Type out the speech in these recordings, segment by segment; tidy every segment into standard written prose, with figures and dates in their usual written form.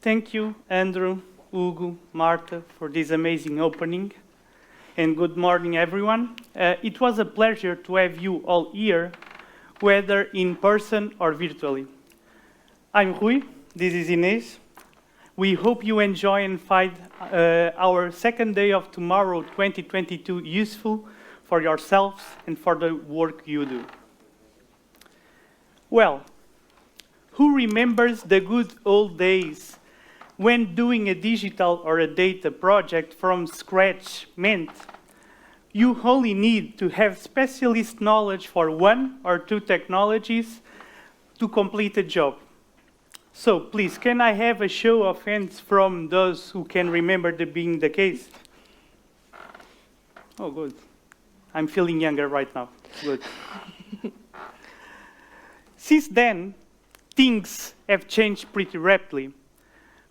Thank you, Andrew, Hugo, Marta, for this amazing opening. And good morning, everyone. It was a pleasure to have you all here, whether in person or virtually. I'm Rui, this is Inês. We hope you enjoy and find our second day of Tomorrow 2022 useful for yourselves and for the work you do. Well, who remembers the good old days when doing a digital or a data project from scratch meant you only need to have specialist knowledge for one or two technologies to complete a job? So please, can I have a show of hands from those who can remember that being the case? Oh, good. I'm feeling younger right now. Good. Since then, things have changed pretty rapidly.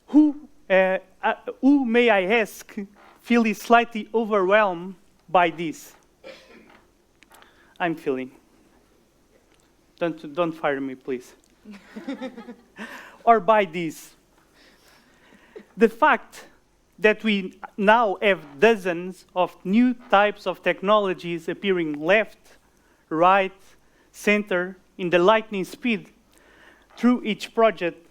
Who, may I ask, feels slightly overwhelmed by this? I'm feeling. Don't fire me, please. Or by this. The fact that we now have dozens of new types of technologies appearing left, right, center, in the lightning speed through each project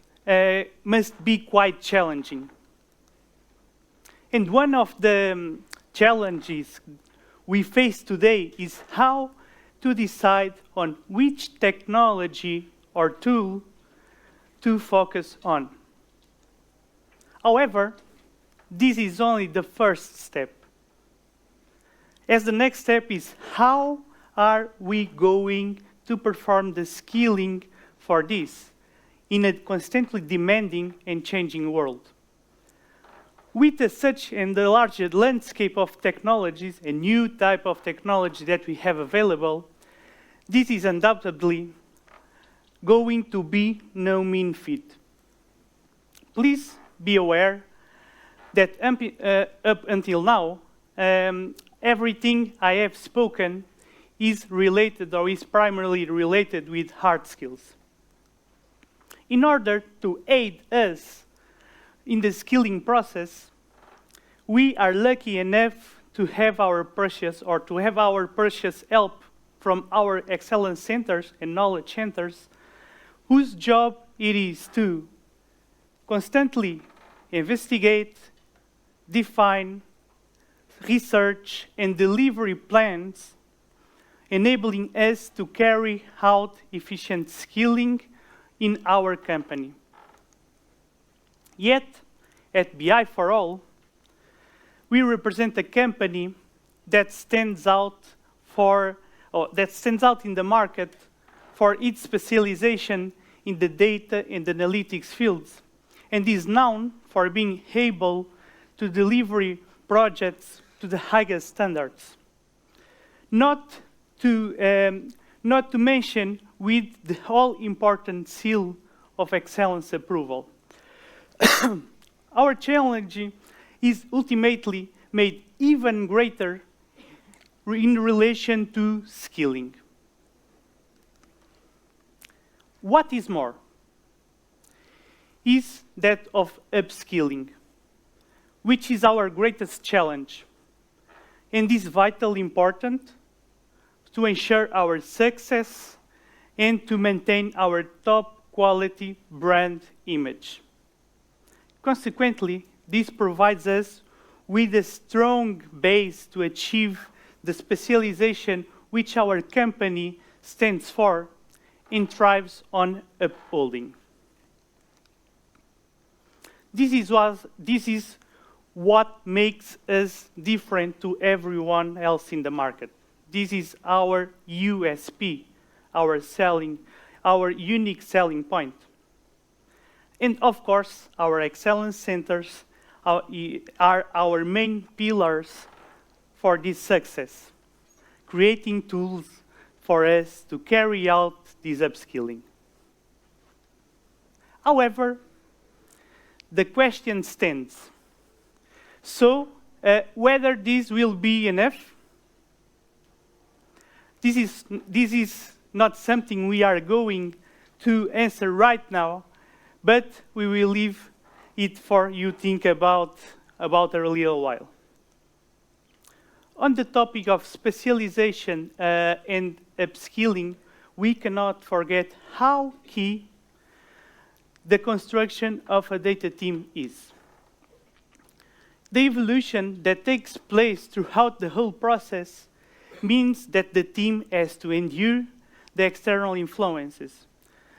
must be quite challenging. And one of the challenges we face today is how to decide on which technology or tool to focus on. However, this is only the first step. As the next step is how are we going to perform the skilling for this in a constantly demanding and changing world. With such and the larger landscape of technologies, a new type of technology that we have available, this is undoubtedly going to be no mean feat. Please be aware that up until now, everything I have spoken is related or is primarily related with hard skills. In order to aid us in the skilling process, we are lucky enough to have our precious help from our excellence centers and knowledge centers, whose job it is to constantly investigate, define, research, and deliver plans, enabling us to carry out efficient skilling in our company. Yet, at BI for All, we represent a company that stands out in the market for its specialization in the data and analytics fields, and is known for being able to deliver projects to the highest standards. Not to mention with the all-important seal of excellence approval. Our challenge is ultimately made even greater in relation to skilling. What is more is that of upskilling, which is our greatest challenge, and is vitally important to ensure our success and to maintain our top quality brand image. Consequently, this provides us with a strong base to achieve the specialization which our company stands for and thrives on upholding. This is what makes us different to everyone else in the market. This is our USP, our unique selling point. And of course, our excellence centers are our main pillars for this success, creating tools for us to carry out this upskilling. However, the question stands. So, whether this will be enough? This is not something we are going to answer right now, but we will leave it for you think about a little while. On the topic of specialization and upskilling, we cannot forget how key the construction of a data team is. The evolution that takes place throughout the whole process means that the team has to endure the external influences,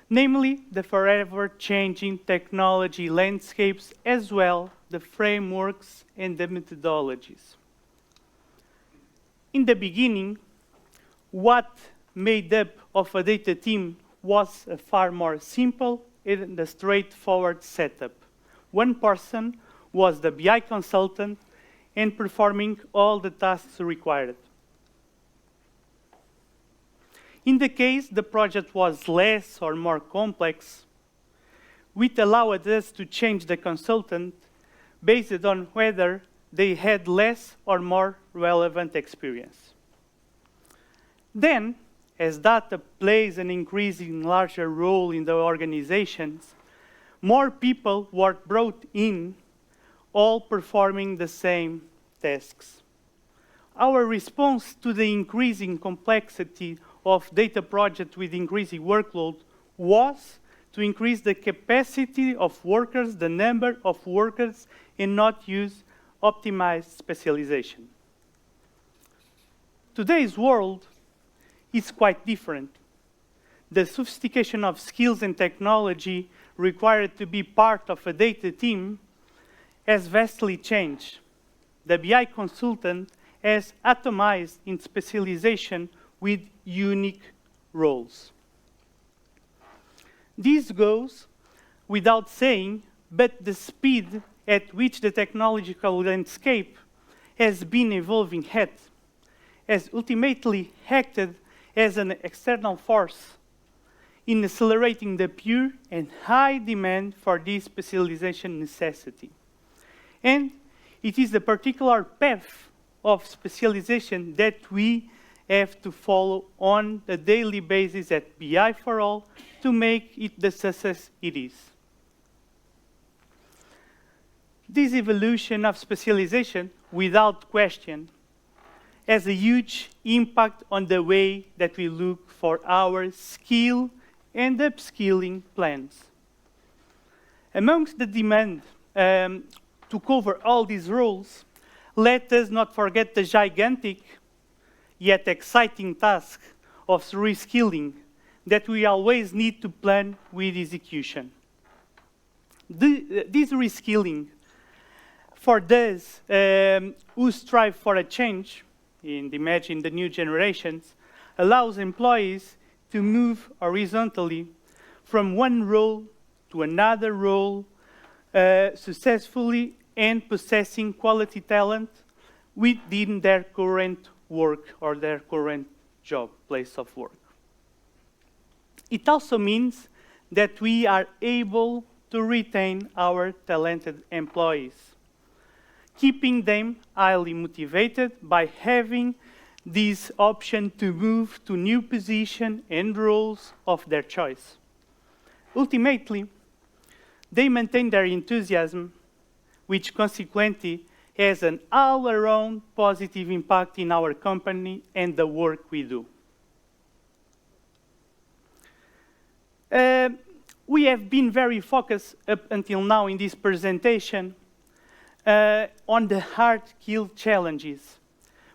namely the forever changing technology landscapes, as well the frameworks and the methodologies. In the beginning, what made up of a data team was a far more simple and a straightforward setup. One person was the BI consultant and performing all the tasks required. In the case the project was less or more complex, which allowed us to change the consultant based on whether they had less or more relevant experience. Then, as data plays an increasingly larger role in the organizations, more people were brought in, all performing the same tasks. Our response to the increasing complexity of data projects with increasing workload was to increase the capacity of workers, the number of workers, and not use optimized specialization. Today's world is quite different. The sophistication of skills and technology required to be part of a data team has vastly changed. The BI consultant has atomized in specialization with unique roles. This goes without saying, but the speed at which the technological landscape has been evolving has ultimately acted as an external force in accelerating the pure and high demand for this specialization necessity. And it is the particular path of specialization that we have to follow on a daily basis at BI for All to make it the success it is. This evolution of specialization, without question, has a huge impact on the way that we look for our skill and upskilling plans. Amongst the demand to cover all these roles, let us not forget the gigantic yet exciting task of reskilling that we always need to plan with execution. This reskilling, for those who strive for a change, imagine the new generations, allows employees to move horizontally from one role to another role successfully and possessing quality talent within their current work or their current job, place of work. It also means that we are able to retain our talented employees, keeping them highly motivated by having this option to move to new positions and roles of their choice. Ultimately, they maintain their enthusiasm, which consequently has an all-around positive impact in our company and the work we do. We have been very focused up until now in this presentation on the hard skill challenges,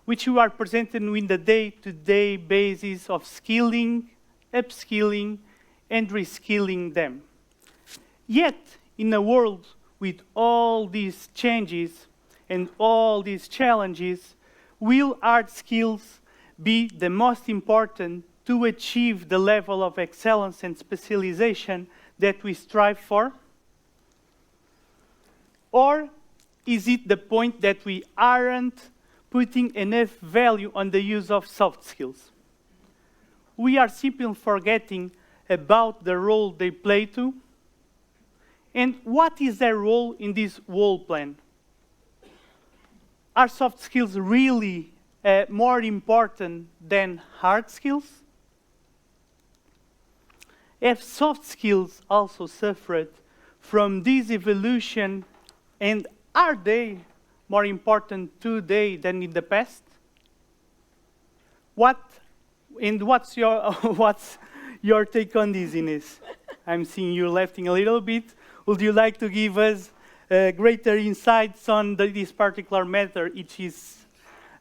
which we are presenting in the day-to-day basis of skilling, upskilling, and reskilling them. Yet, in a world with all these changes and all these challenges, will hard skills be the most important to achieve the level of excellence and specialization that we strive for? Or is it the point that we aren't putting enough value on the use of soft skills? We are simply forgetting about the role they play too. And what is their role in this whole plan? Are soft skills really more important than hard skills? Have soft skills also suffered from this evolution, and are they more important today than in the past? What's your what's your take on this, Inês? I'm seeing you laughing a little bit. Would you like to give us greater insights on this particular matter, which is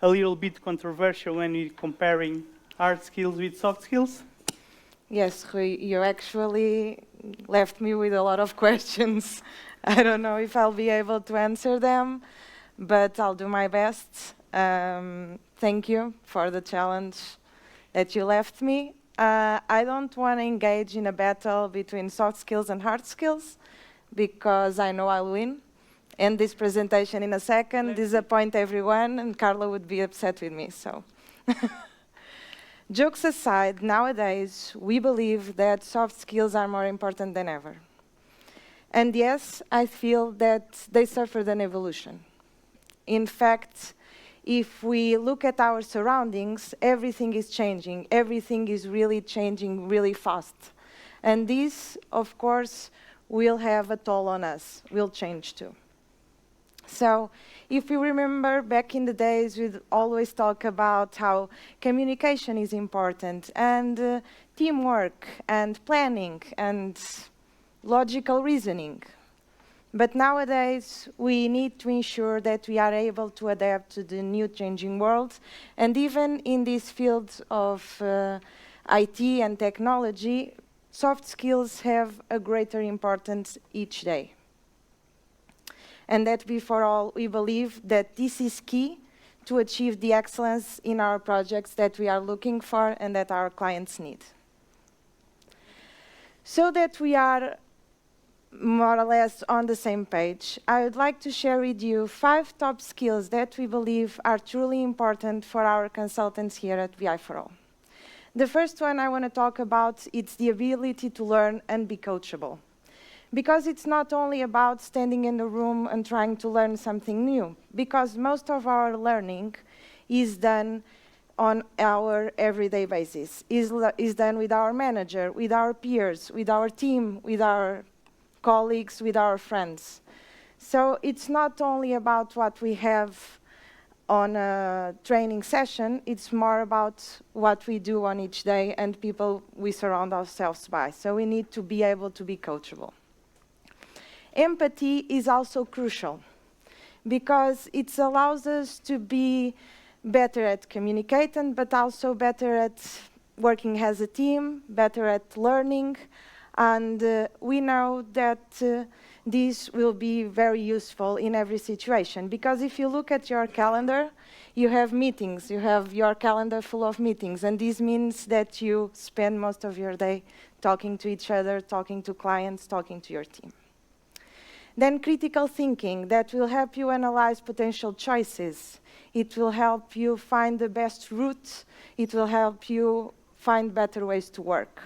a little bit controversial when we're comparing hard skills with soft skills? Yes, Rui, you actually left me with a lot of questions. I don't know if I'll be able to answer them, but I'll do my best. Thank you for the challenge that you left me. I don't want to engage in a battle between soft skills and hard skills, because I know I'll win. End this presentation in a second, disappoint everyone, and Carla would be upset with me, so. Jokes aside, nowadays, we believe that soft skills are more important than ever. And yes, I feel that they suffered an evolution. In fact, if we look at our surroundings, everything is changing. Everything is really changing really fast. And this, of course, will have a toll on us, will change too. So, if you remember back in the days, we'd always talk about how communication is important, and teamwork, and planning, and logical reasoning. But nowadays, we need to ensure that we are able to adapt to the new changing world, and even in this field of IT and technology, soft skills have a greater importance each day. And that before all, we believe that this is key to achieve the excellence in our projects that we are looking for and that our clients need. So that we are more or less on the same page, I would like to share with you 5 top skills that we believe are truly important for our consultants here at BI4All. The first one I want to talk about is the ability to learn and be coachable. Because it's not only about standing in the room and trying to learn something new, because most of our learning is done on our everyday basis, is done with our manager, with our peers, with our team, with our colleagues, with our friends. So it's not only about what we have on a training session, it's more about what we do on each day and people we surround ourselves by. So we need to be able to be coachable. Empathy is also crucial because it allows us to be better at communicating, but also better at working as a team, better at learning, and we know that this will be very useful in every situation, because if you look at your calendar, you have meetings, you have your calendar full of meetings, and this means that you spend most of your day talking to each other, talking to clients, talking to your team. Then critical thinking, that will help you analyze potential choices. It will help you find the best route. It will help you find better ways to work.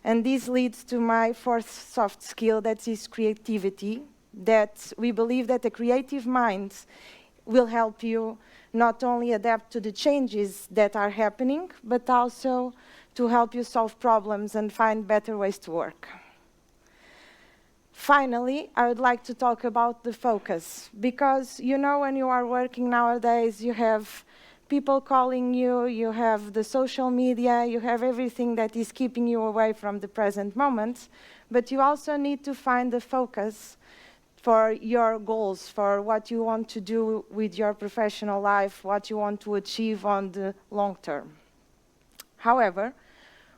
And this leads to my 4th soft skill, that is creativity, that we believe that a creative mind will help you not only adapt to the changes that are happening, but also to help you solve problems and find better ways to work. Finally, I would like to talk about the focus, because you know when you are working nowadays, you have people calling you, you have the social media, you have everything that is keeping you away from the present moment, but you also need to find the focus for your goals, for what you want to do with your professional life, what you want to achieve on the long term. However,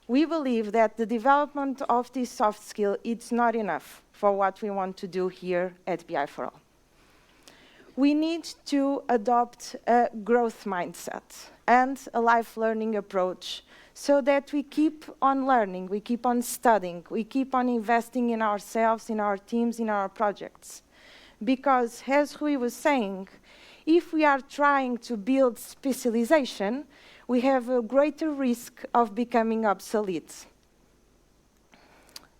we believe that the development of this soft skill is not enough for what we want to do here at BI4All. We need to adopt a growth mindset and a life learning approach so that we keep on learning, we keep on studying, we keep on investing in ourselves, in our teams, in our projects. Because, as Rui was saying, if we are trying to build specialization, we have a greater risk of becoming obsolete.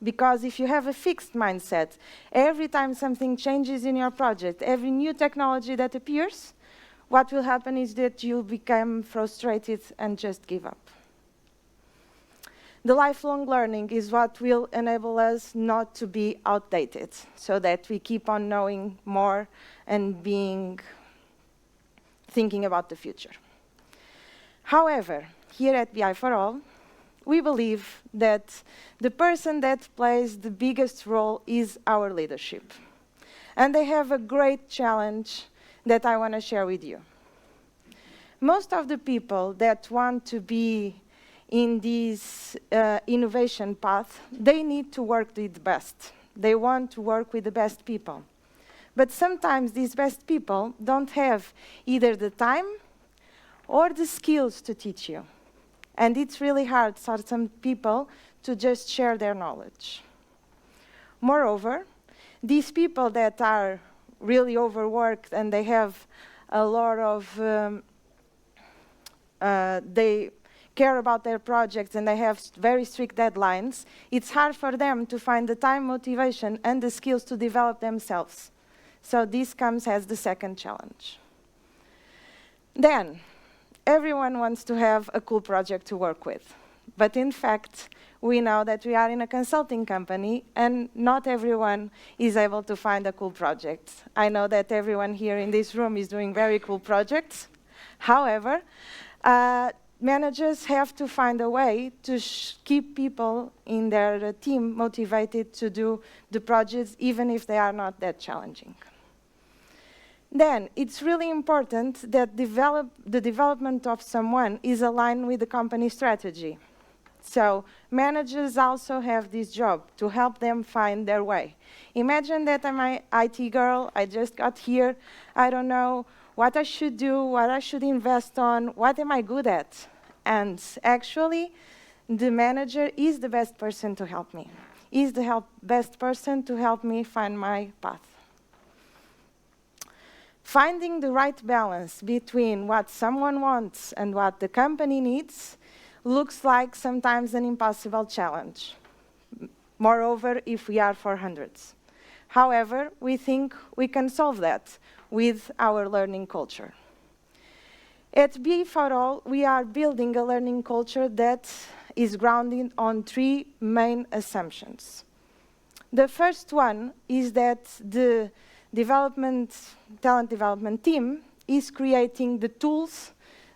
Because if you have a fixed mindset, every time something changes in your project, every new technology that appears, what will happen is that you'll become frustrated and just give up. The lifelong learning is what will enable us not to be outdated, so that we keep on knowing more and thinking about the future. However, here at BI for All, we believe that the person that plays the biggest role is our leadership. And they have a great challenge that I want to share with you. Most of the people that want to be in this innovation path, they need to work with the best. They want to work with the best people. But sometimes these best people don't have either the time or the skills to teach you. And it's really hard for some people to just share their knowledge. Moreover, these people that are really overworked and they have a lot of, they care about their projects and they have very strict deadlines, it's hard for them to find the time, motivation, and the skills to develop themselves. So this comes as the second challenge. Then, everyone wants to have a cool project to work with. But in fact, we know that we are in a consulting company and not everyone is able to find a cool project. I know that everyone here in this room is doing very cool projects. However, managers have to find a way to keep people in their team motivated to do the projects even if they are not that challenging. Then, it's really important that the development of someone is aligned with the company strategy. So, managers also have this job to help them find their way. Imagine that I'm an IT girl, I just got here, I don't know what I should do, what I should invest on, what am I good at? And actually, the manager is the best person to help me, is the best person to help me find my path. Finding the right balance between what someone wants and what the company needs looks like sometimes an impossible challenge. Moreover, if we are 400s. However, we think we can solve that with our learning culture. At Be for All, we are building a learning culture that is grounded on 3 main assumptions. The first one is that the talent development team is creating the tools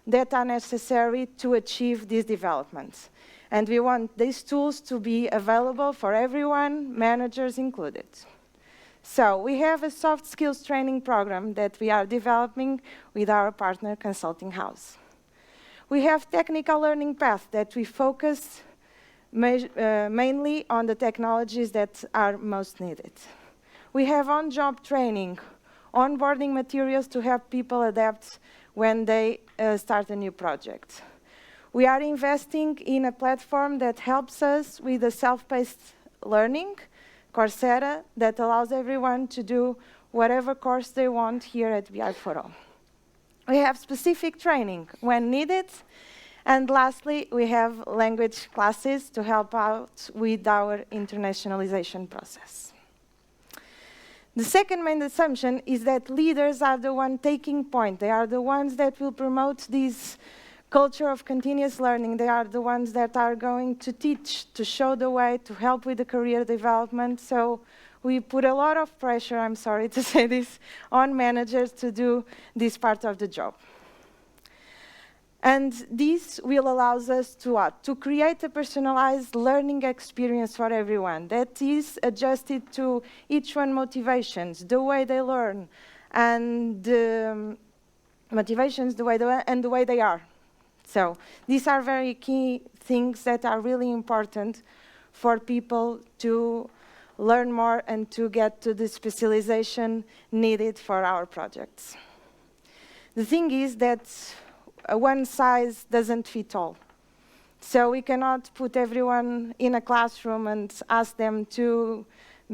that are necessary to achieve these developments. And we want these tools to be available for everyone, managers included. So we have a soft skills training program that we are developing with our partner consulting house. We have technical learning paths that we focus mainly on the technologies that are most needed. We have on-job training, onboarding materials to help people adapt when they start a new project. We are investing in a platform that helps us with the self-paced learning, Coursera, that allows everyone to do whatever course they want here at BI for All. We have specific training when needed. And lastly, we have language classes to help out with our internationalization process. The second main assumption is that leaders are the ones taking point. They are the ones that will promote this culture of continuous learning. They are the ones that are going to teach, to show the way, to help with the career development. So we put a lot of pressure, I'm sorry to say this, on managers to do this part of the job. And this will allow us to what? To create a personalized learning experience for everyone that is adjusted to each one's motivations, the way they learn, and the motivations, the way they are. So these are very key things that are really important for people to learn more and to get to the specialization needed for our projects. The thing is that one size doesn't fit all. So we cannot put everyone in a classroom and ask them to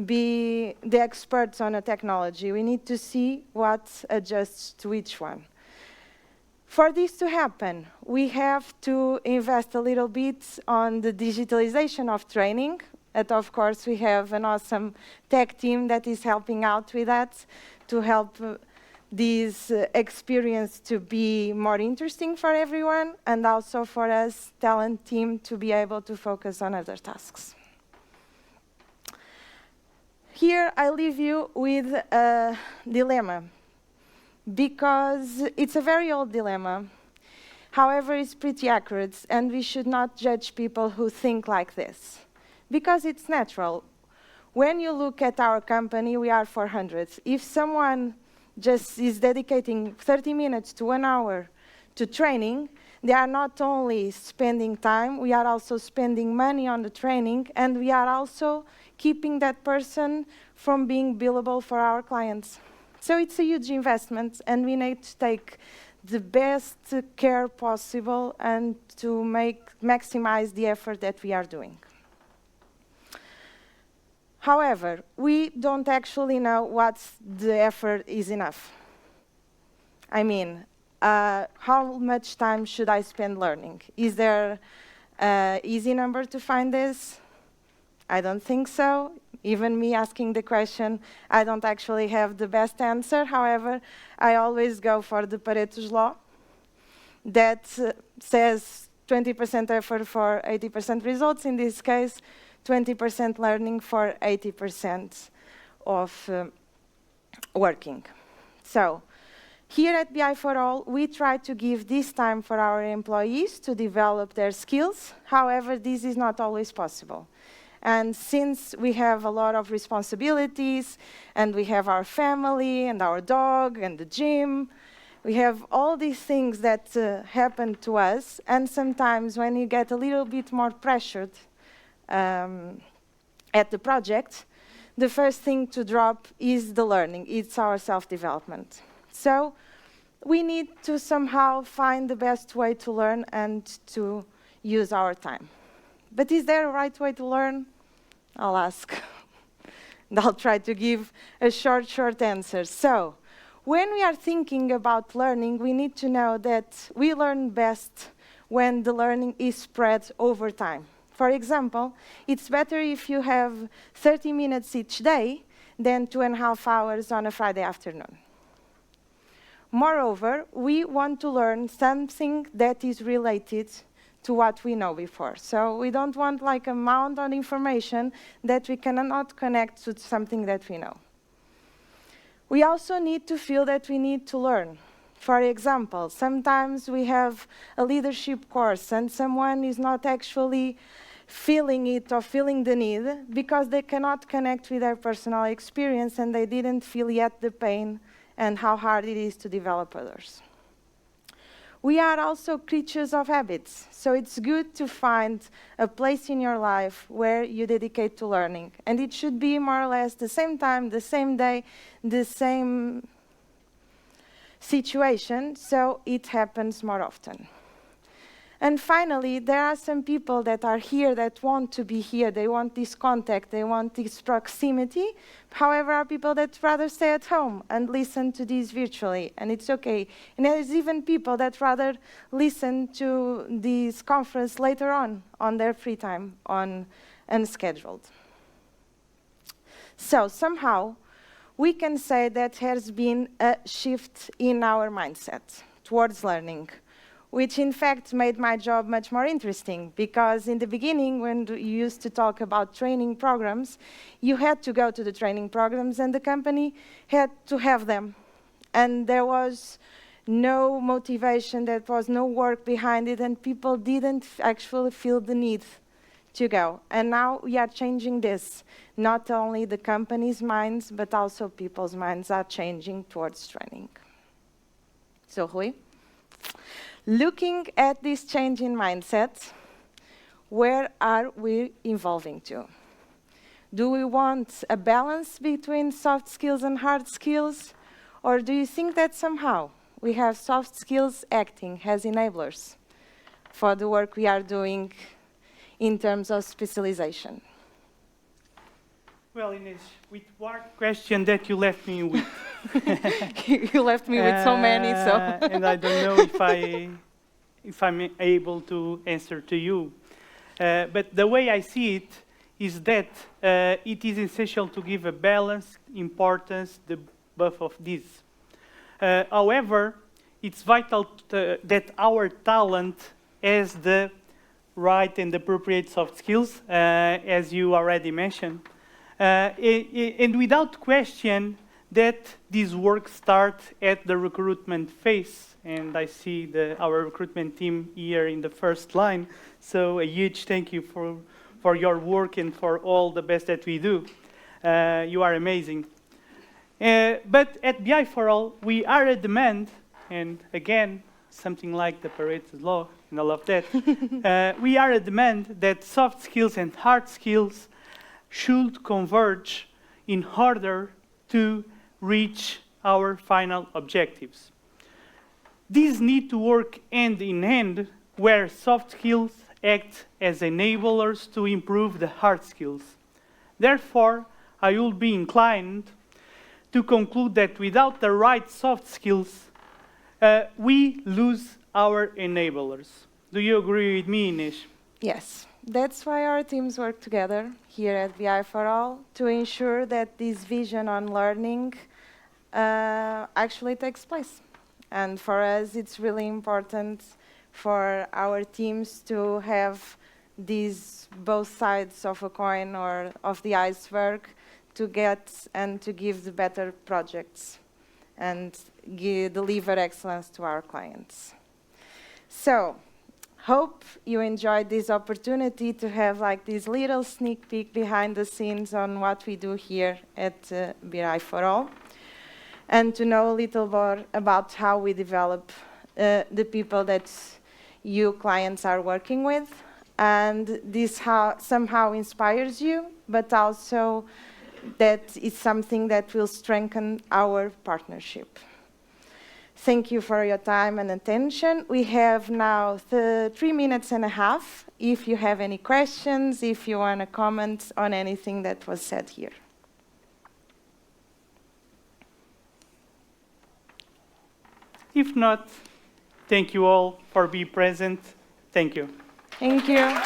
be the experts on a technology. We need to see what adjusts to each one. For this to happen, we have to invest a little bit on the digitalization of training. And of course, we have an awesome tech team that is helping out with that to help this experience to be more interesting for everyone, and also for us, talent team, to be able to focus on other tasks. Here I leave you with a dilemma, because it's a very old dilemma. However, it's pretty accurate, and we should not judge people who think like this, because it's natural. When you look at our company, we are 400. If someone just is dedicating 30 minutes to 1 hour to training, they are not only spending time, we are also spending money on the training, and we are also keeping that person from being billable for our clients. So it's a huge investment, and we need to take the best care possible and to maximize the effort that we are doing. However, we don't actually know what the effort is enough. I mean, how much time should I spend learning? Is there an easy number to find this? I don't think so. Even me asking the question, I don't actually have the best answer. However, I always go for the Pareto's law that says 20% effort for 80% results. In this case, 20% learning for 80% of working. So here at BI for All, we try to give this time for our employees to develop their skills. However, this is not always possible. And since we have a lot of responsibilities, and we have our family, and our dog, and the gym, we have all these things that happen to us, and sometimes when you get a little bit more pressured at the project, the first thing to drop is the learning. It's our self-development. So we need to somehow find the best way to learn and to use our time. But is there a right way to learn? I'll ask. And I'll try to give a short answer. So when we are thinking about learning, we need to know that we learn best when the learning is spread over time. For example, it's better if you have 30 minutes each day than 2.5 hours on a Friday afternoon. Moreover, we want to learn something that is related to what we know before. So we don't want like a mound on information that we cannot connect to something that we know. We also need to feel that we need to learn. For example, sometimes we have a leadership course and someone is not actually feeling it or feeling the need because they cannot connect with their personal experience and they didn't feel yet the pain and how hard it is to develop others. We are also creatures of habits, so it's good to find a place in your life where you dedicate to learning. And it should be more or less the same time, the same day, the same situation, so it happens more often. And finally, there are some people that are here that want to be here. They want this contact, they want this proximity. However, are people that rather stay at home and listen to this virtually, and it's okay. And there's even people that rather listen to this conference later on their free time, on unscheduled. So somehow, we can say that there's been a shift in our mindset towards learning, which in fact made my job much more interesting, because in the beginning, when you used to talk about training programs, you had to go to the training programs and the company had to have them. And there was no motivation, there was no work behind it, and people didn't actually feel the need to go. And now we are changing this. Not only the company's minds, but also people's minds are changing towards training. So, Rui? Looking at this change in mindset, where are we evolving to? Do we want a balance between soft skills and hard skills? Or do you think that somehow we have soft skills acting as enablers for the work we are doing in terms of specialization? Well, Inês, with one question that you left me with. You left me with so many, so. And I don't know if I'm able to answer to you. But the way I see it is that it is essential to give a balanced importance to both of these. However, it's vital that our talent has the right and appropriate soft skills, as you already mentioned. And without question, that this work starts at the recruitment phase. And I see our recruitment team here in the first line. So a huge thank you for your work and for all the best that we do. You are amazing. But at BI for All, we are a demand, and again, something like the Pareto law and all of that. We are a demand that soft skills and hard skills should converge in order to reach our final objectives. These need to work hand in hand, where soft skills act as enablers to improve the hard skills. Therefore, I will be inclined to conclude that without the right soft skills, we lose our enablers. Do you agree with me, Inês? Yes, that's why our teams work together here at BI for All to ensure that this vision on learning actually takes place. And for us, it's really important for our teams to have these both sides of a coin or of the iceberg to get and to give the better projects and deliver excellence to our clients. So, hope you enjoyed this opportunity to have like this little sneak peek behind the scenes on what we do here at BI for All, and to know a little more about how we develop the people that you clients are working with. And this somehow inspires you, but also that is something that will strengthen our partnership. Thank you for your time and attention. We have now 3.5 minutes. If you have any questions, if you want to comment on anything that was said here. If not, thank you all for being present. Thank you. Thank you.